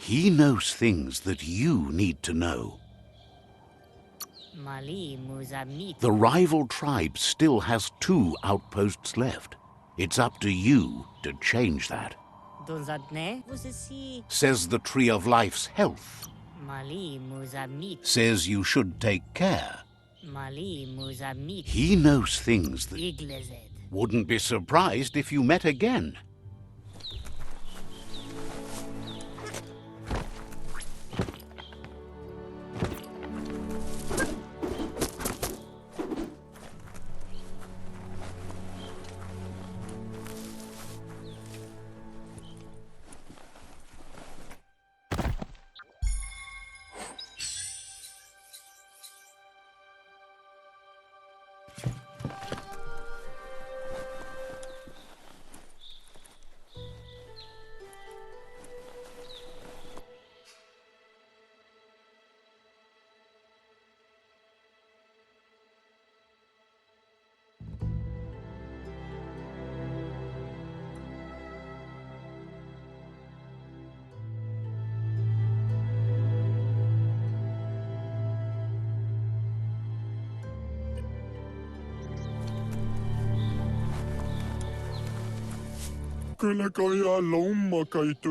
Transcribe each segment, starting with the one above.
He knows things that you need to know. The rival tribe still has 2 outposts left. It's up to you to change that. Says the Tree of Life's health. Says you should take care. He knows things that wouldn't be surprised if you met again.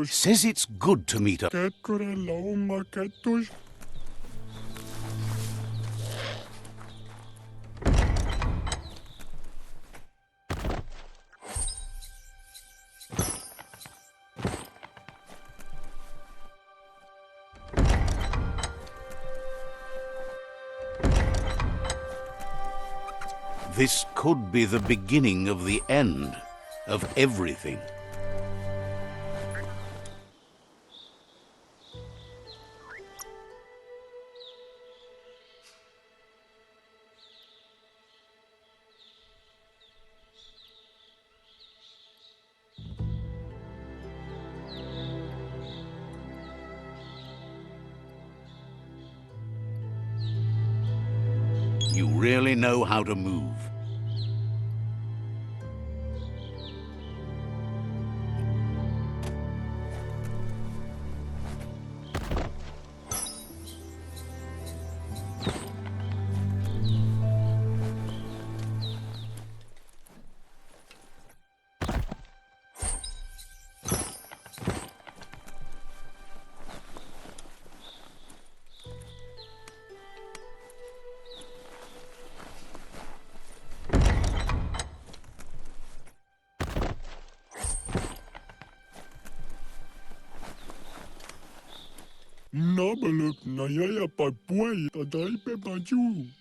Says it's good to meet up. This could be the beginning of the end of everything. You really know how to move.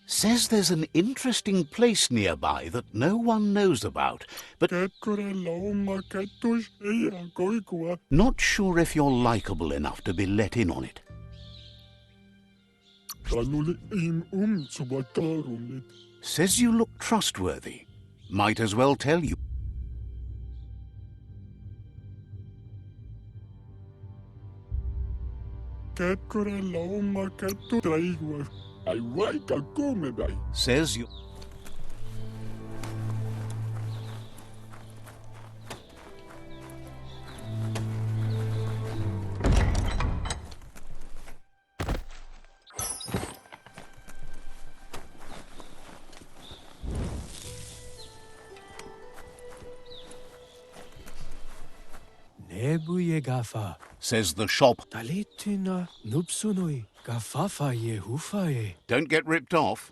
Says there's an interesting place nearby that no one knows about, but not sure if you're likable enough to be let in on it. Says you look trustworthy. Might as well tell you. Says you. Says the shop. Don't get ripped off.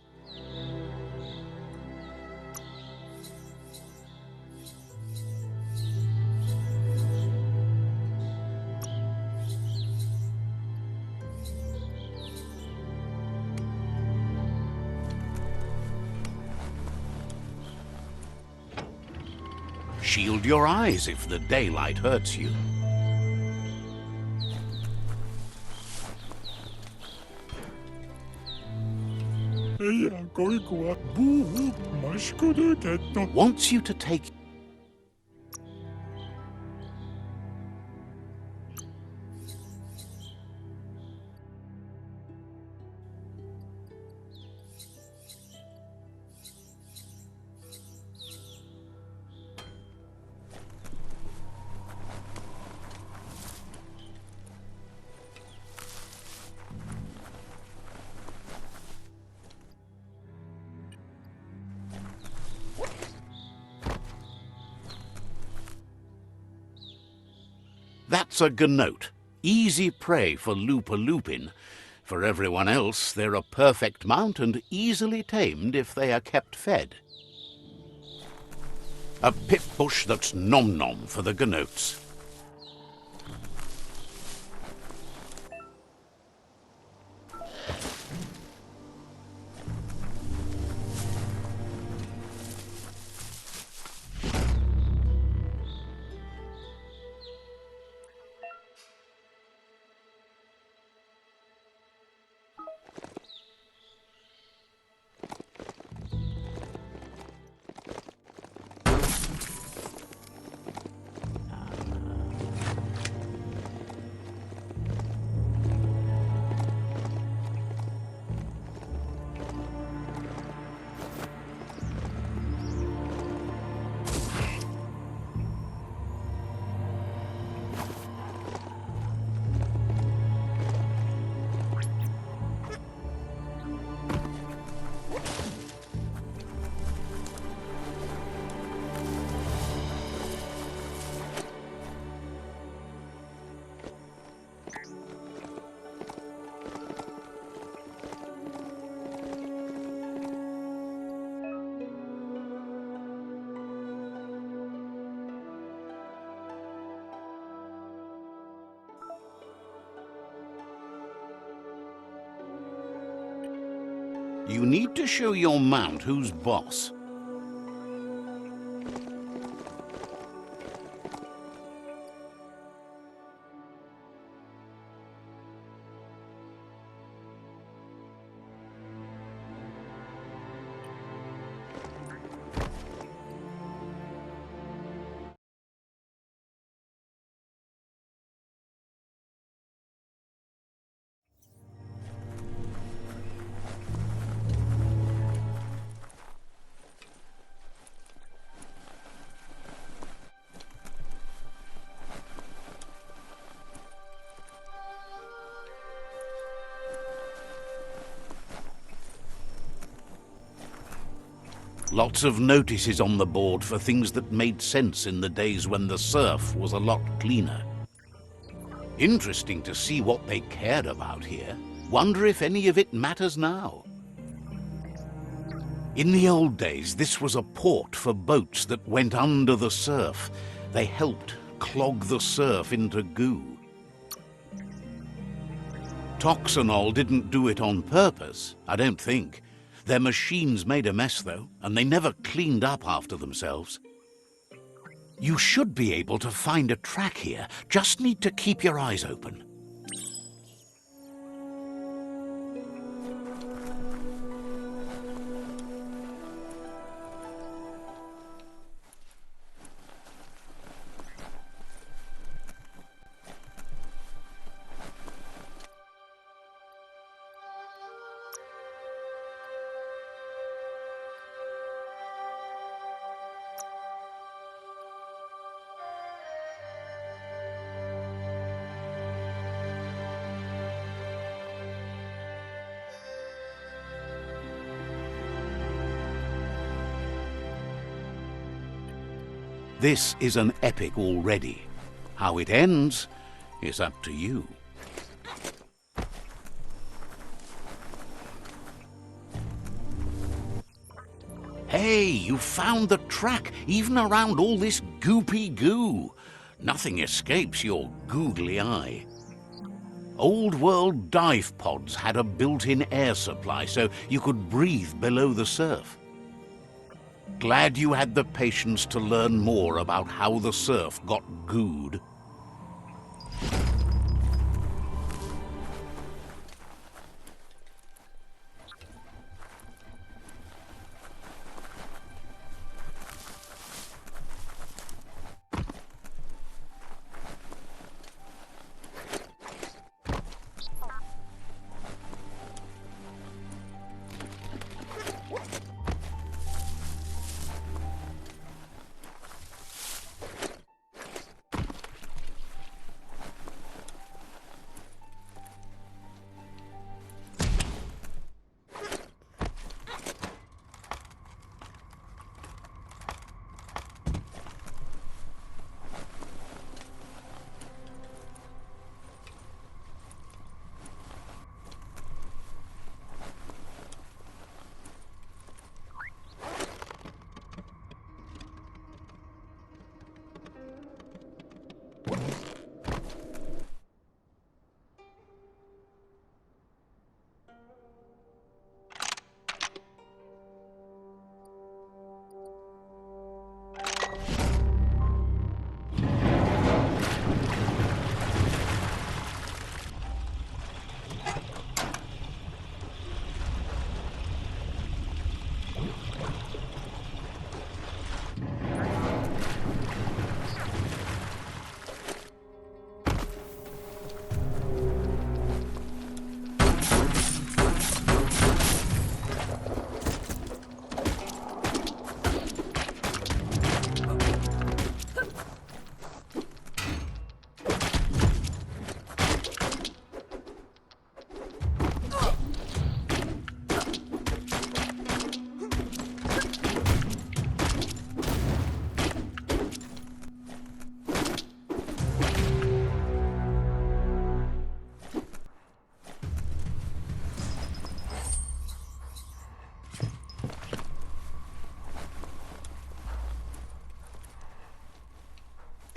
Shield your eyes if the daylight hurts you. Wants you to take. That's a gnote. Easy prey for Lupin. For everyone else, they're a perfect mount and easily tamed if they are kept fed. A pip bush that's nom-nom for the gnotes. You need to show your mount who's boss. Lots of notices on the board for things that made sense in the days when the surf was a lot cleaner. Interesting to see what they cared about here. Wonder if any of it matters now. In the old days, this was a port for boats that went under the surf. They helped clog the surf into goo. Toxanol didn't do it on purpose, I don't think. Their machines made a mess, though, and they never cleaned up after themselves. You should be able to find a track here. Just need to keep your eyes open. This is an epic already. How it ends is up to you. Hey, you found the track, even around all this goopy goo. Nothing escapes your googly eye. Old world dive pods had a built-in air supply, so you could breathe below the surf. Glad you had the patience to learn more about how the surf got gooed.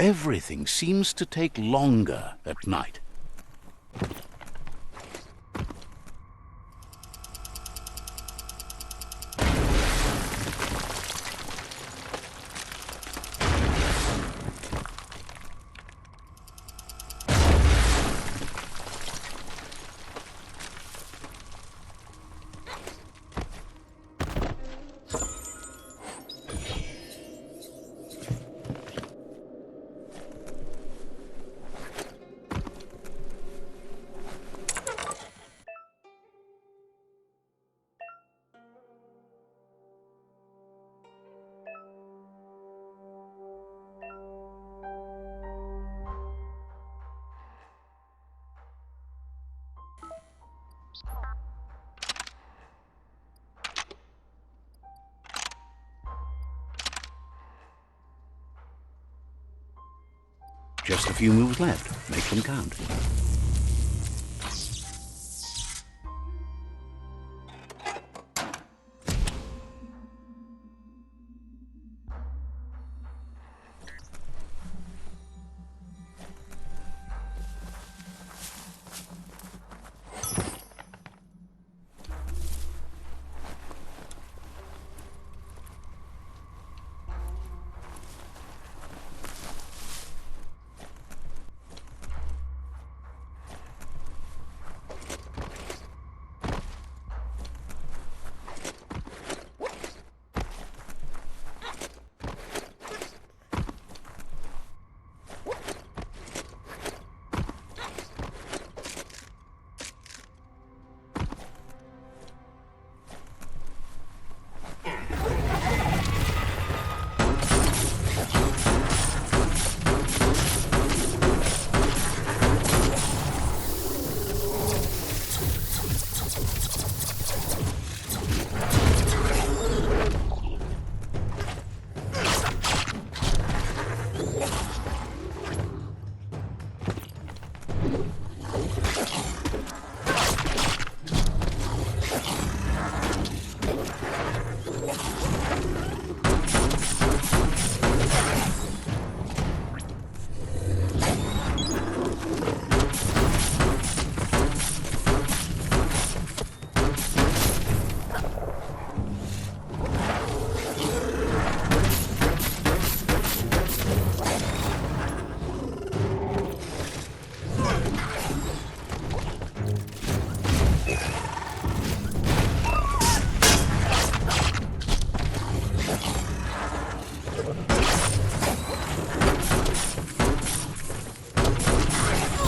Everything seems to take longer at night. Just a few moves left. Make them count.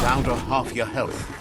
Down to half your health.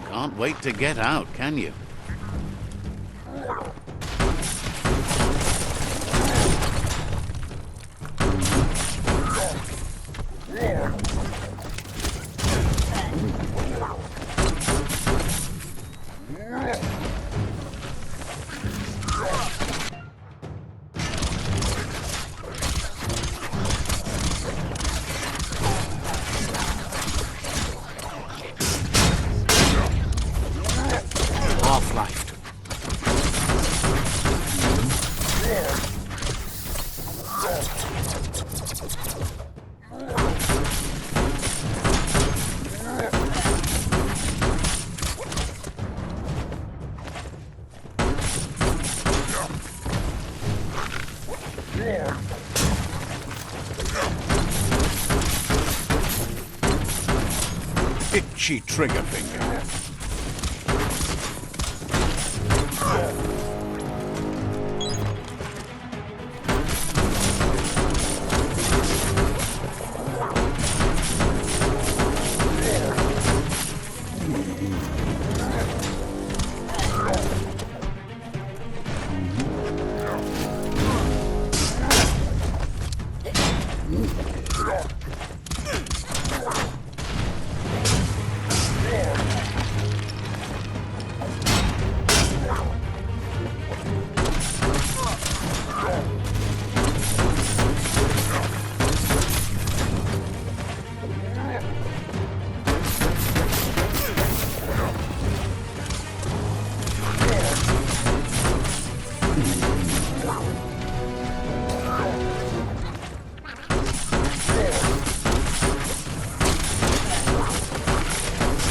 Can't wait to get out, can you? Itchy trigger finger.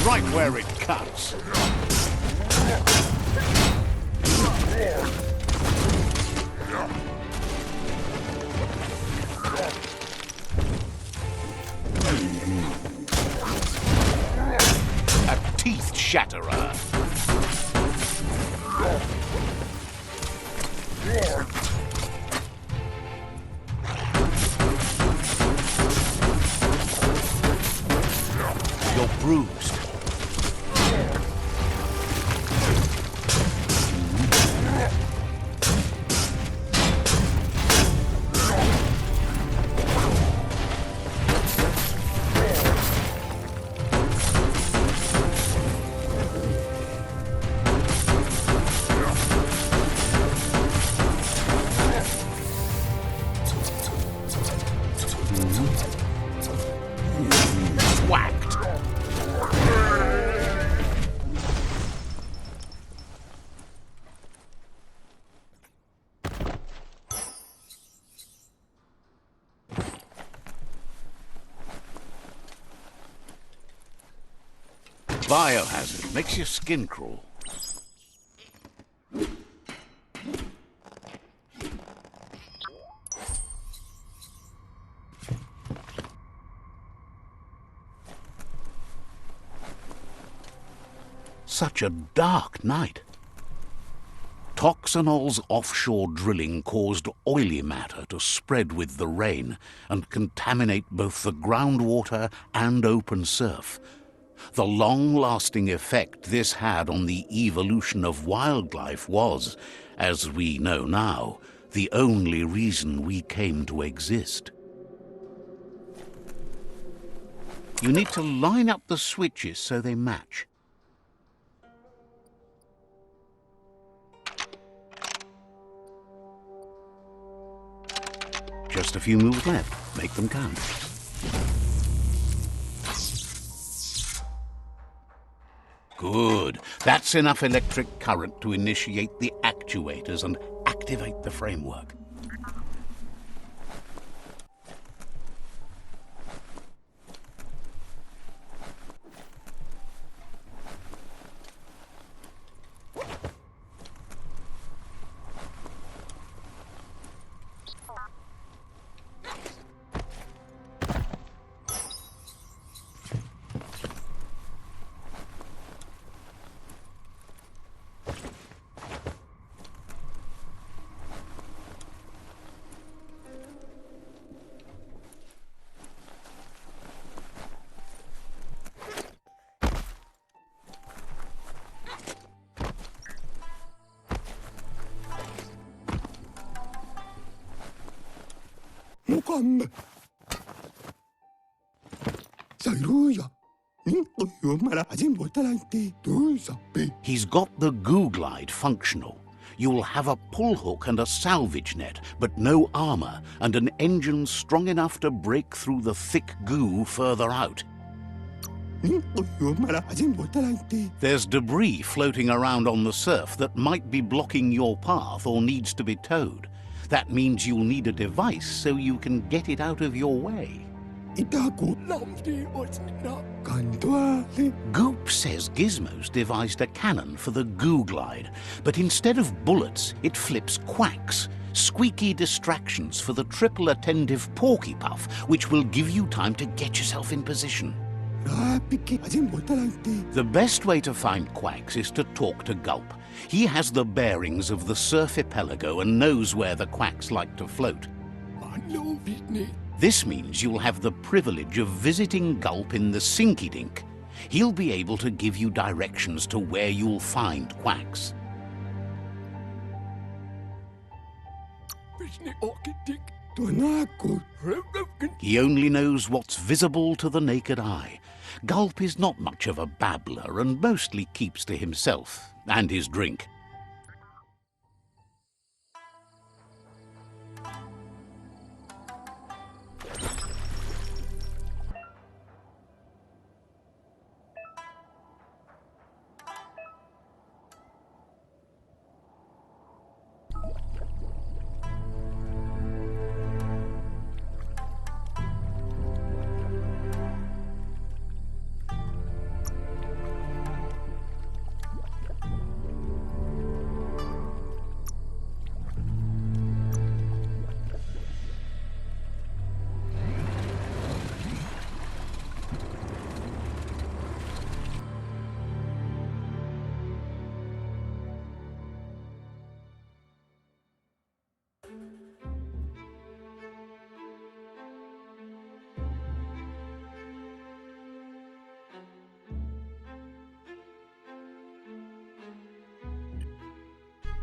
Right where it cuts. A teeth shatterer. You're bruised. Whacked. Biohazard makes your skin crawl. Such a dark night. Toxanol's offshore drilling caused oily matter to spread with the rain and contaminate both the groundwater and open surf. The long-lasting effect this had on the evolution of wildlife was, as we know now, the only reason we came to exist. You need to line up the switches so they match. Just a few moves left. Make them count. Good. That's enough electric current to initiate the actuators and activate the framework. He's got the goo glide functional. You'll have a pull hook and a salvage net, but no armor, and an engine strong enough to break through the thick goo further out. There's debris floating around on the surf that might be blocking your path or needs to be towed. That means you'll need a device so you can get it out of your way. Goop says Gizmo's devised a cannon for the goo glide, but instead of bullets, it flips quacks. Squeaky distractions for the triple attentive porky puff, which will give you time to get yourself in position. The best way to find quacks is to talk to Gulp. He has the bearings of the surfipelago and knows where the quacks like to float. This means you'll have the privilege of visiting Gulp in the Sinky Dink. He'll be able to give you directions to where you'll find quacks. He only knows what's visible to the naked eye. Gulp is not much of a babbler and mostly keeps to himself and his drink.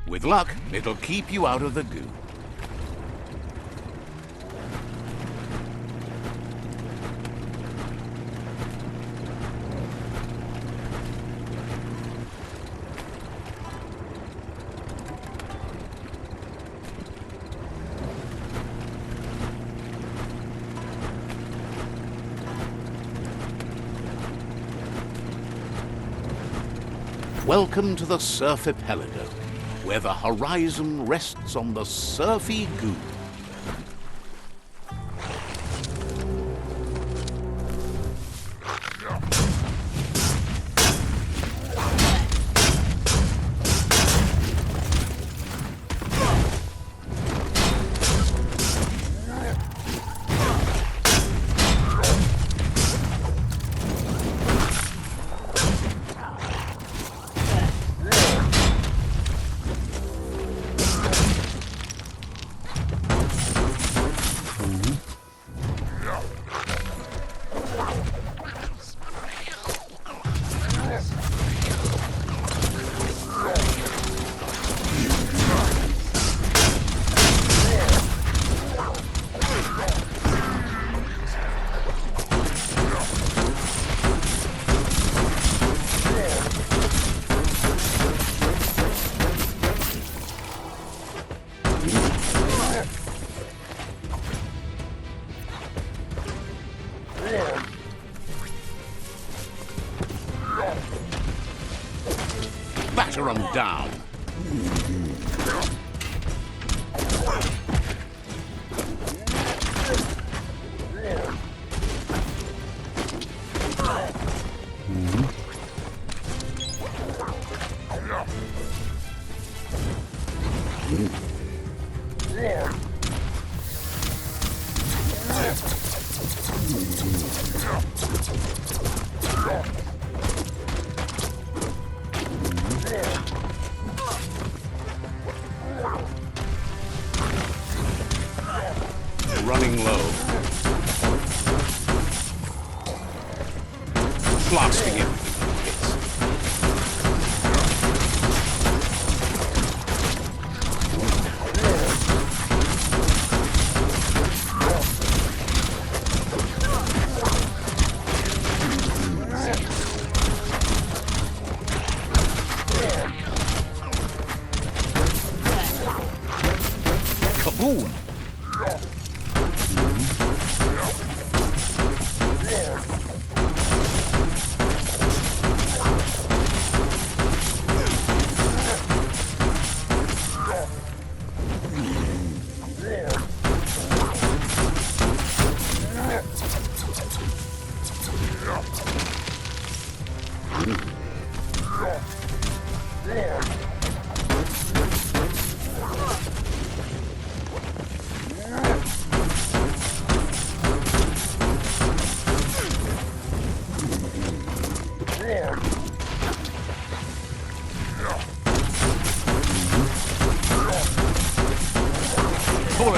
With luck, it'll keep you out of the goo. Welcome to the Surfipelago, where the horizon rests on the surfy goo. Batter 'em down. Running low. Blasting him. Kaboom!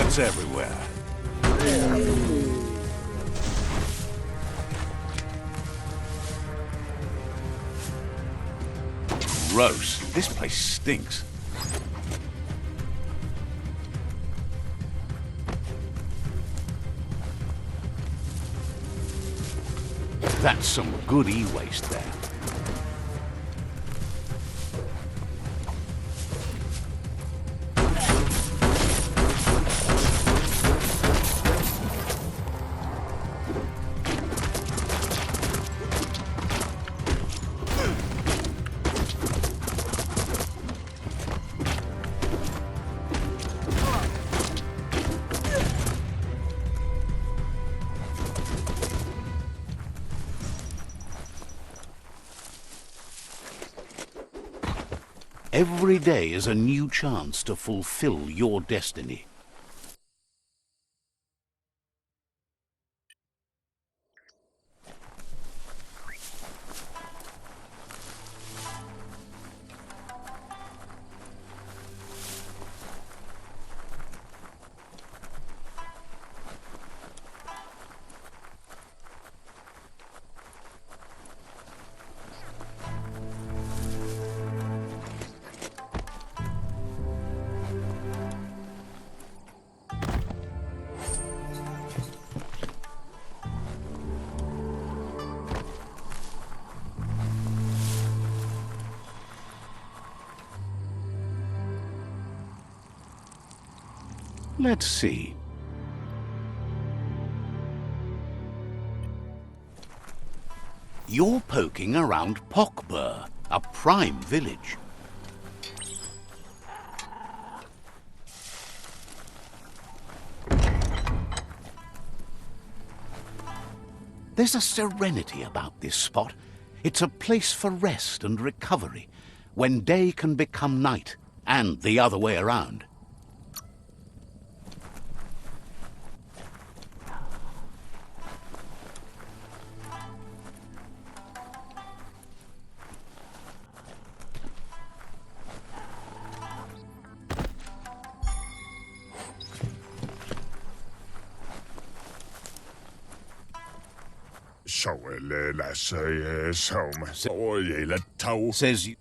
rats everywhere. Gross. This place stinks. That's some good e-waste there. Every day is a new chance to fulfill your destiny. Let's see. You're poking around Pokbur, a prime village. There's a serenity about this spot. It's a place for rest and recovery, when day can become night, and the other way around. Says you.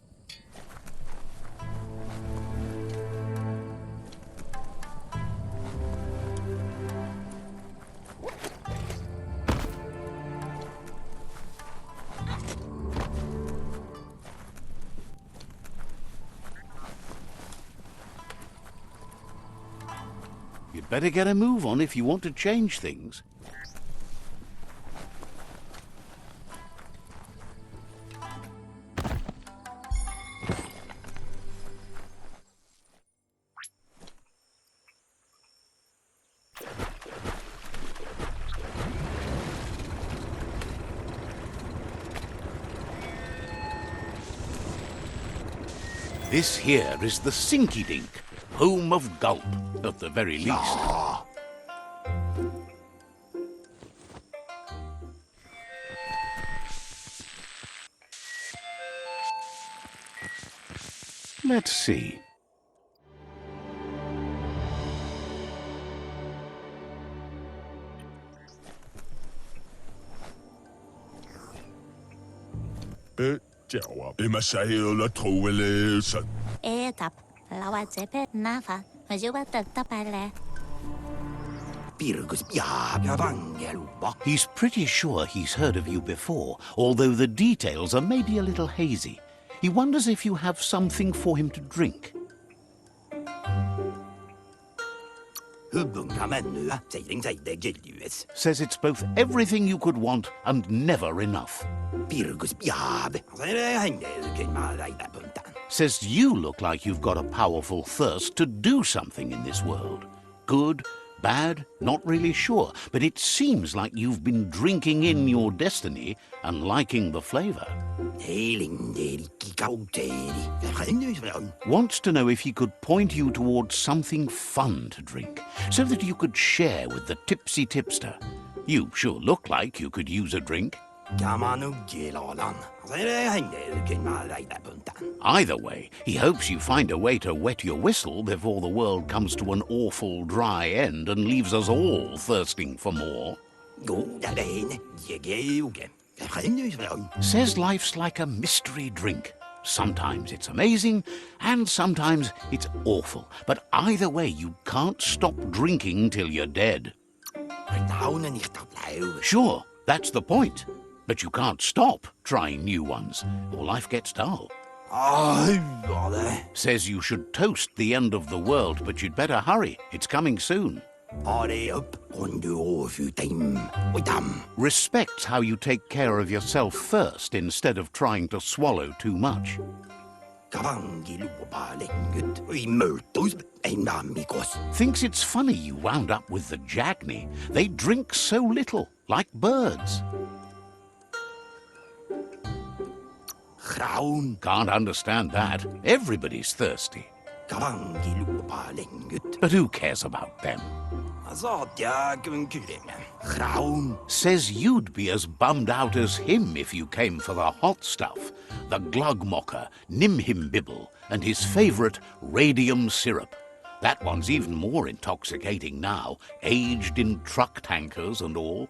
You'd better get a move on if you want to change things. This here is the Sinky Dink, home of Gulp, at the very least. Let's see. He's pretty sure he's heard of you before, although the details are maybe a little hazy. He wonders if you have something for him to drink. Says it's both everything you could want and never enough. Says you look like you've got a powerful thirst to do something in this world. Good, bad, not really sure, but it seems like you've been drinking in your destiny and liking the flavor. Wants to know if he could point you towards something fun to drink, so that you could share with the tipsy tipster. You sure look like you could use a drink. Either way, he hopes you find a way to wet your whistle before the world comes to an awful dry end and leaves us all thirsting for more. Says life's like a mystery drink. Sometimes it's amazing, and sometimes it's awful. But either way, you can't stop drinking till you're dead. Sure, that's the point. But you can't stop trying new ones, or life gets dull. Says you should toast the end of the world, but you'd better hurry. It's coming soon. Respects how you take care of yourself first instead of trying to swallow too much. Thinks it's funny you wound up with the Jagni. They drink so little, like birds. Can't understand that. Everybody's thirsty. But who cares about them? Says you'd be as bummed out as him if you came for the hot stuff. The glugmocker, nimhimbibble, and his favourite radium syrup. That one's even more intoxicating now, aged in truck tankers and all.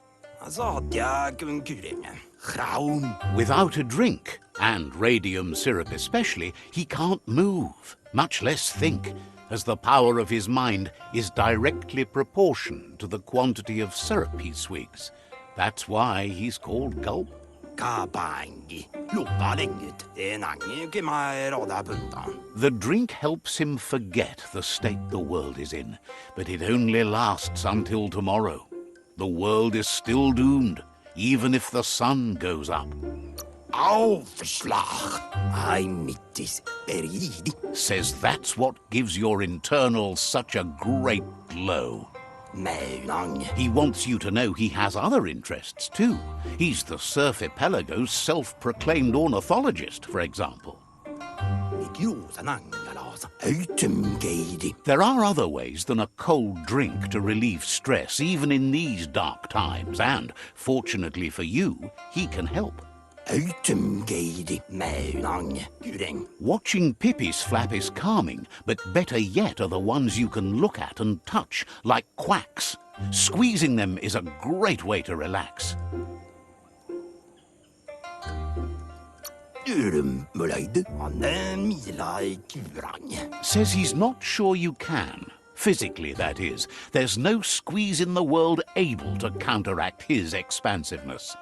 Without a drink, and radium syrup especially, he can't move, much less think, as the power of his mind is directly proportioned to the quantity of syrup he swigs. That's why he's called Gulp. The drink helps him forget the state the world is in, but it only lasts until tomorrow. The world is still doomed, even if the sun goes up. Says that's what gives your internals such a great glow. He wants you to know he has other interests too. He's the Surfipelago's self-proclaimed ornithologist, for example. There are other ways than a cold drink to relieve stress, even in these dark times, and, fortunately for you, he can help. Watching pippies flap is calming, but better yet are the ones you can look at and touch, like quacks. Squeezing them is a great way to relax. Says he's not sure you can. Physically, that is. There's no squeeze in the world able to counteract his expansiveness.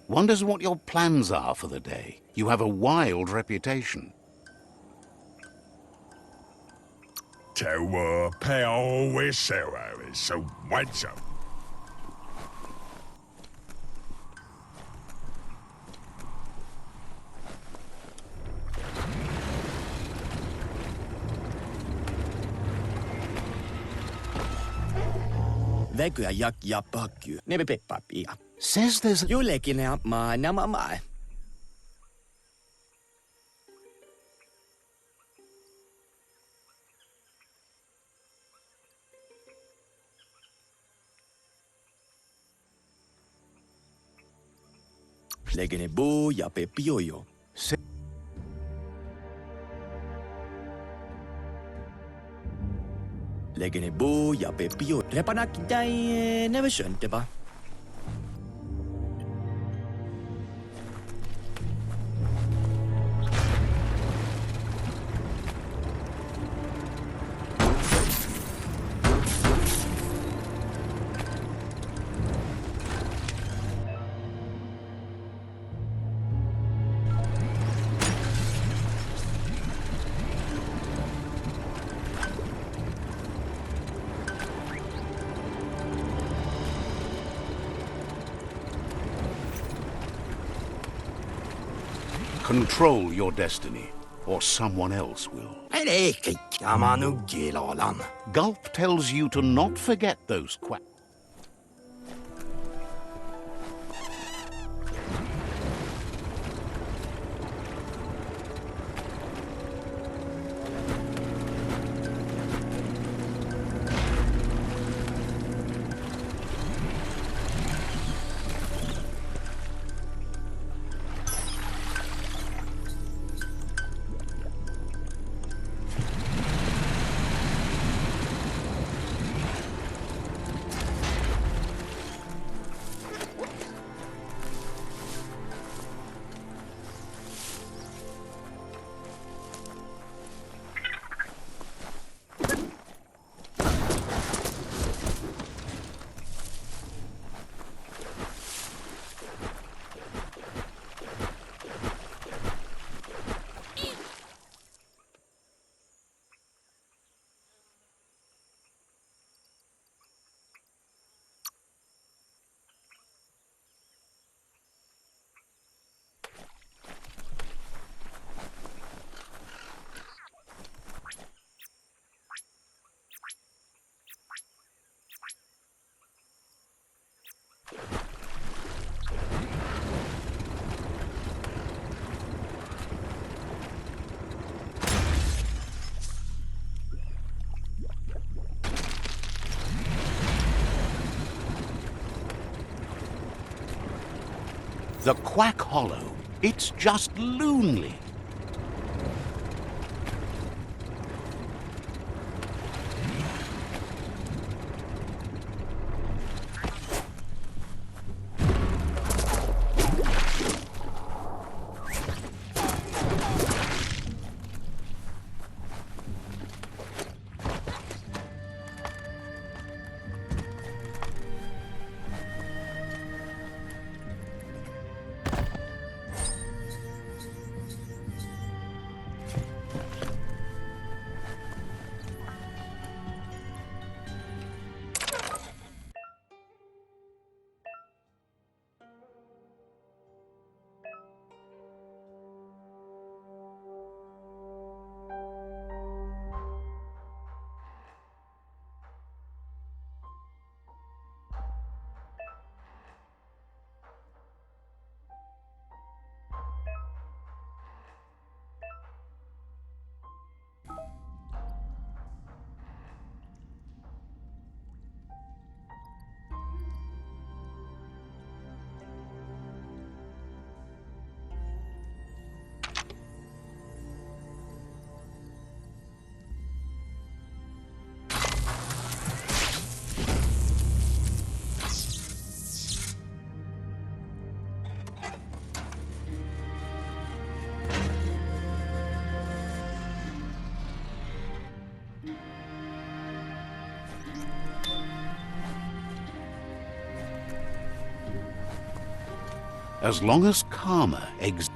Wonders what your plans are for the day. You have a wild reputation. Says there's a... Control your destiny, or someone else will. Gulp tells you to not forget those The Quack Hollow. It's just lonely. As long as karma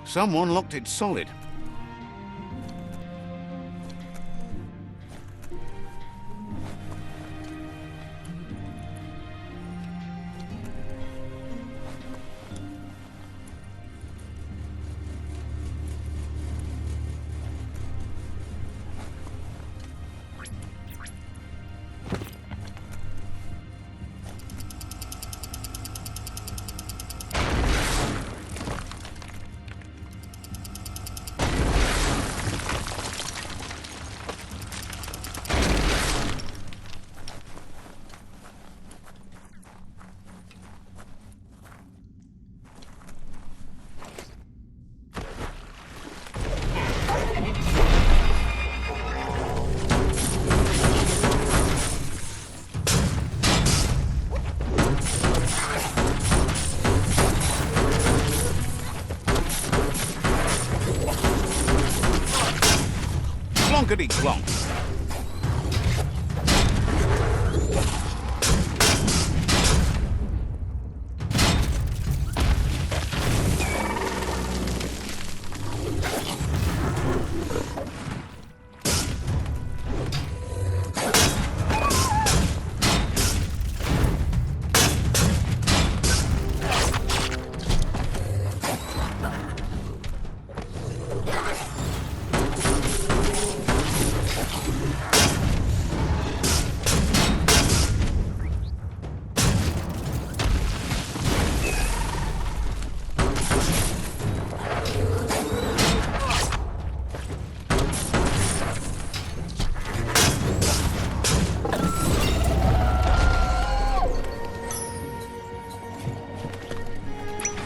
someone locked it solid. Clonkety clonk.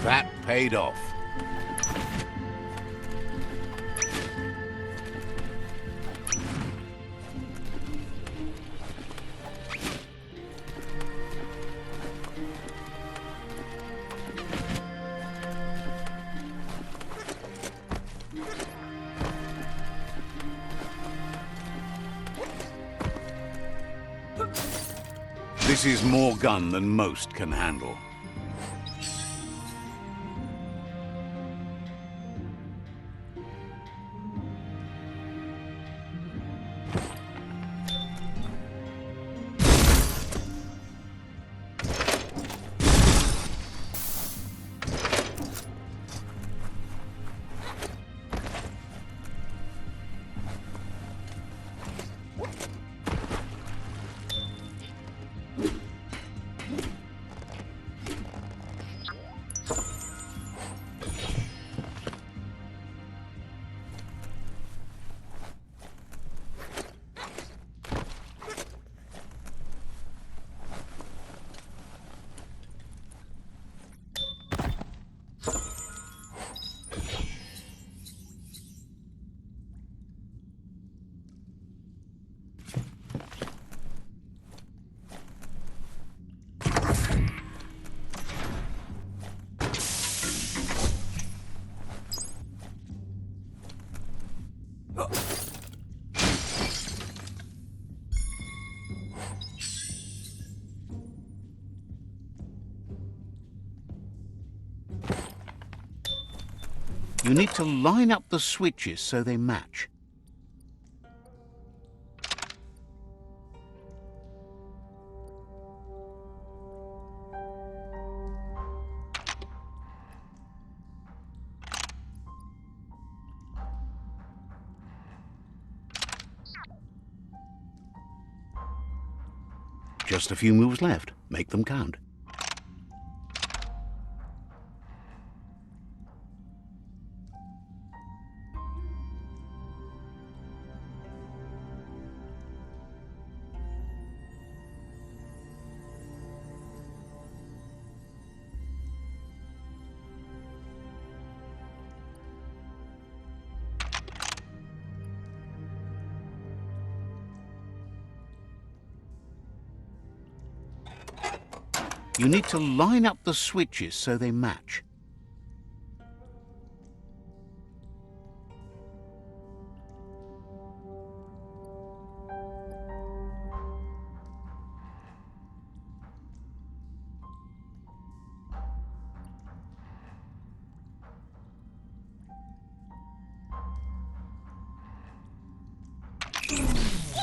That paid off. This is more gun than most can handle. You need to line up the switches so they match. Just a few moves left. Make them count. You need to line up the switches so they match.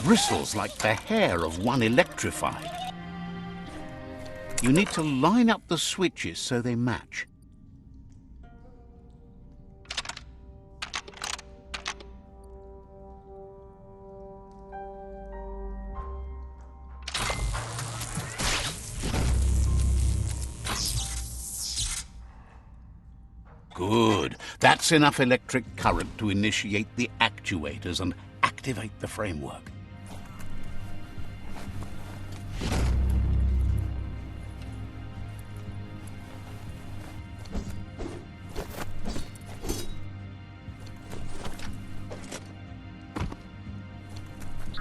Bristles like the hair of one electrified. You need to line up the switches so they match. Good. That's enough electric current to initiate the actuators and activate the framework.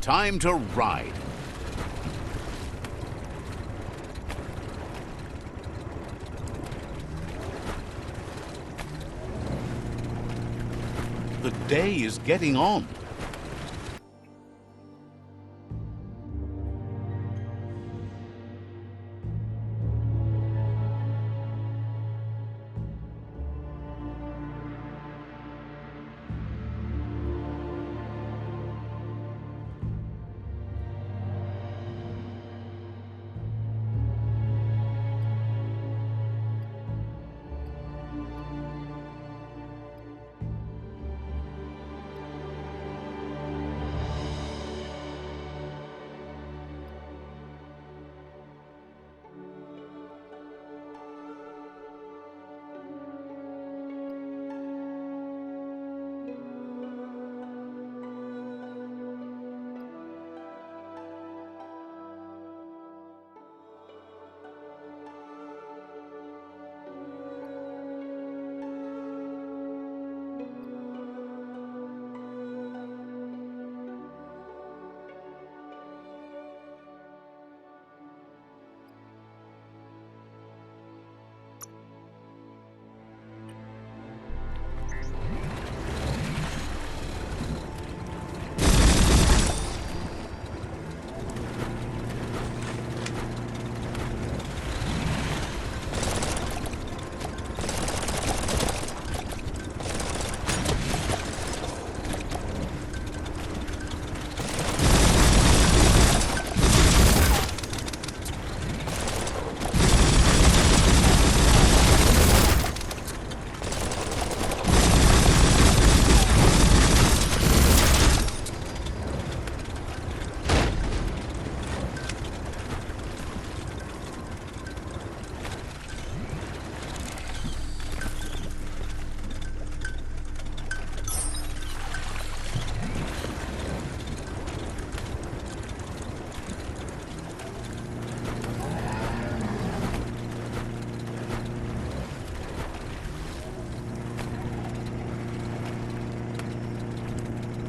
Time to ride. The day is getting on.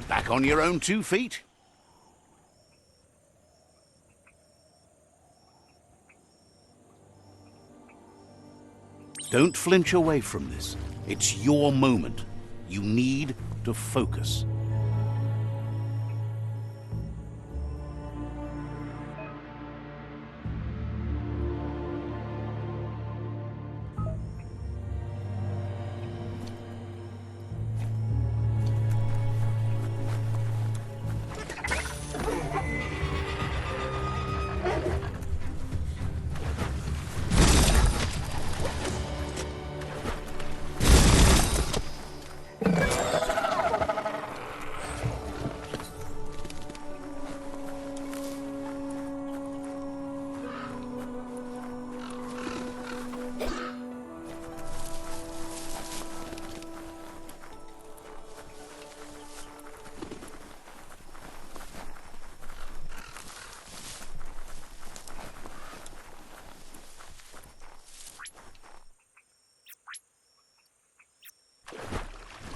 Back on your own 2 feet. Don't flinch away from this. It's your moment. You need to focus.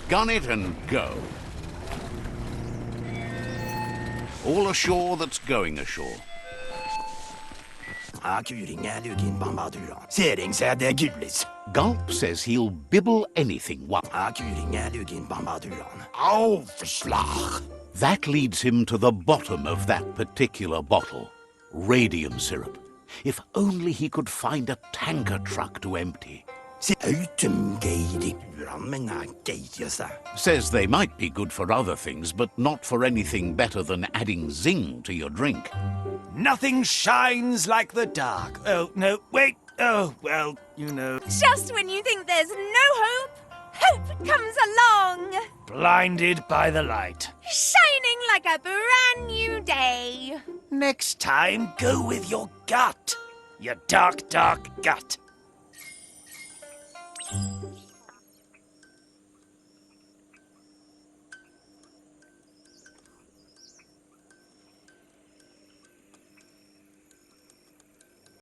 Gun it and go. All ashore that's going ashore. Gulp says he'll bibble anything. That leads him to the bottom of that particular bottle. Radium syrup. If only he could find a tanker truck to empty. Says they might be good for other things, but not for anything better than adding zing to your drink. Nothing shines like the dark. Oh, no, wait. Oh, well, you know. Just when you think there's no hope, hope comes along. Blinded by the light. Shining like a brand new day. Next time, go with your gut. Your dark, dark gut.